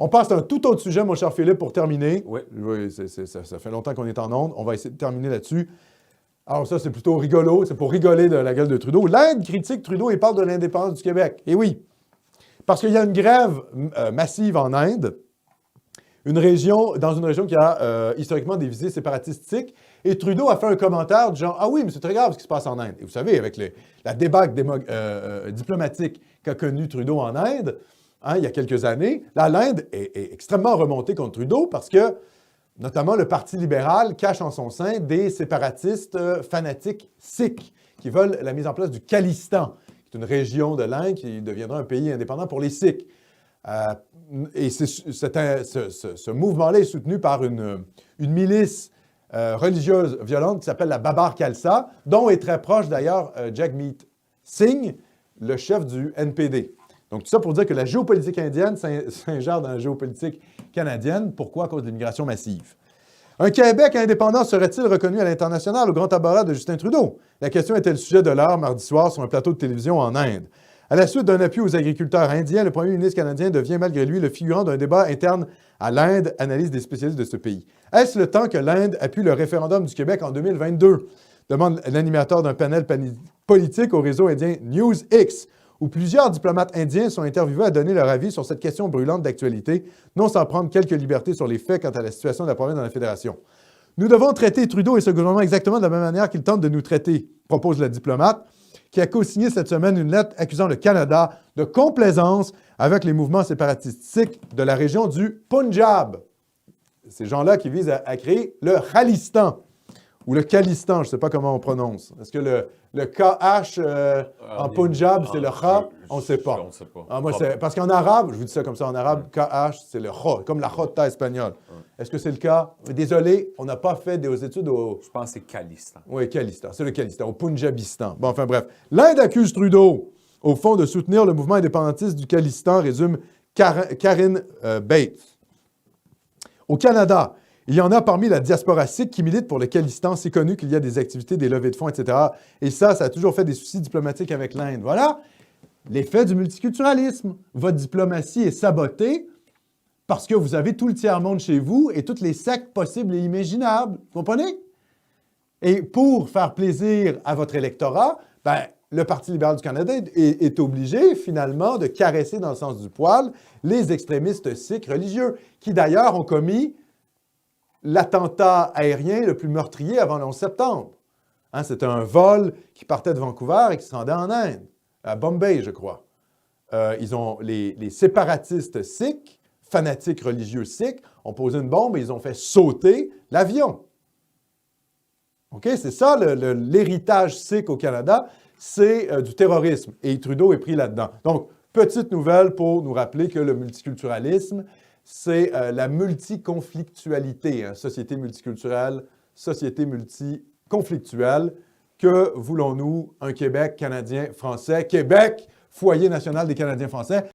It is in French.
On passe à un tout autre sujet, mon cher Philippe, pour terminer. Oui. Oui, ça fait longtemps qu'on est en onde. On va essayer de terminer là-dessus. Alors ça, c'est plutôt rigolo. C'est pour rigoler de la gueule de Trudeau. L'Inde critique Trudeau et parle de l'indépendance du Québec. Et oui, parce qu'il y a une grève massive en Inde, dans une région qui a historiquement des visées séparatistes. Et Trudeau a fait un commentaire du genre « Ah oui, mais c'est très grave ce qui se passe en Inde. » Et vous savez, avec la débâcle diplomatique qu'a connue Trudeau en Inde, il y a quelques années, là, l'Inde est extrêmement remontée contre Trudeau parce que, notamment, le Parti libéral cache en son sein des séparatistes fanatiques sikhs qui veulent la mise en place du Khalistan, qui est une région de l'Inde qui deviendra un pays indépendant pour les Sikhs. Et ce mouvement-là est soutenu par une milice religieuse violente qui s'appelle la Babar Khalsa, dont est très proche d'ailleurs Jagmeet Singh, le chef du NPD. Donc, tout ça pour dire que la géopolitique indienne s'ingère dans la géopolitique canadienne. Pourquoi? À cause de l'immigration massive. Un Québec indépendant serait-il reconnu à l'international au grand tabaret de Justin Trudeau? La question était le sujet de l'heure mardi soir sur un plateau de télévision en Inde. À la suite d'un appui aux agriculteurs indiens, le premier ministre canadien devient malgré lui le figurant d'un débat interne à l'Inde, analyse des spécialistes de ce pays. Est-ce le temps que l'Inde appuie le référendum du Québec en 2022? Demande l'animateur d'un panel politique au réseau indien NewsX, où plusieurs diplomates indiens sont interviewés à donner leur avis sur cette question brûlante d'actualité, non sans prendre quelques libertés sur les faits quant à la situation de la province dans la Fédération. Nous devons traiter Trudeau et ce gouvernement exactement de la même manière qu'il tente de nous traiter, propose le diplomate, qui a co-signé cette semaine une lettre accusant le Canada de complaisance avec les mouvements séparatistes sikhs de la région du Punjab. Ces gens-là qui visent à créer le Khalistan, ou le Khalistan, je ne sais pas comment on prononce. Est-ce que le KH en Punjab, c'est le Kha? On ne sait pas. On ne sait pas. Parce qu'en arabe, je vous dis ça comme ça, en arabe, KH, c'est le Kha, comme la Chota espagnole. Est-ce que c'est le cas? Désolé, on n'a pas fait des études au... Je pense que c'est Khalistan. Oui, Khalistan, c'est le Khalistan, au Punjabistan. Bon, enfin bref. L'Inde accuse Trudeau, au fond, de soutenir le mouvement indépendantiste du Khalistan, résume Karine Bates. Au Canada, il y en a parmi la diaspora sikh qui milite pour le Khalistan. C'est connu qu'il y a des activités, des levées de fonds, etc. Et ça a toujours fait des soucis diplomatiques avec l'Inde. Voilà l'effet du multiculturalisme. Votre diplomatie est sabotée parce que vous avez tout le tiers-monde chez vous et toutes les sectes possibles et imaginables. Vous comprenez? Et pour faire plaisir à votre électorat, le Parti libéral du Canada est obligé, finalement, de caresser dans le sens du poil les extrémistes sikhs religieux, qui d'ailleurs ont commis l'attentat aérien le plus meurtrier avant le 11 septembre. C'était un vol qui partait de Vancouver et qui se rendait en Inde, à Bombay, je crois. Ils ont les séparatistes sikhs, fanatiques religieux sikhs, ont posé une bombe et ils ont fait sauter l'avion. OK? C'est ça, l'héritage sikh au Canada, c'est du terrorisme. Et Trudeau est pris là-dedans. Donc, petite nouvelle pour nous rappeler que le multiculturalisme, c'est la multiconflictualité, société multiculturelle, société multiconflictuelle. Que voulons-nous? Un Québec canadien-français. Québec, foyer national des Canadiens français.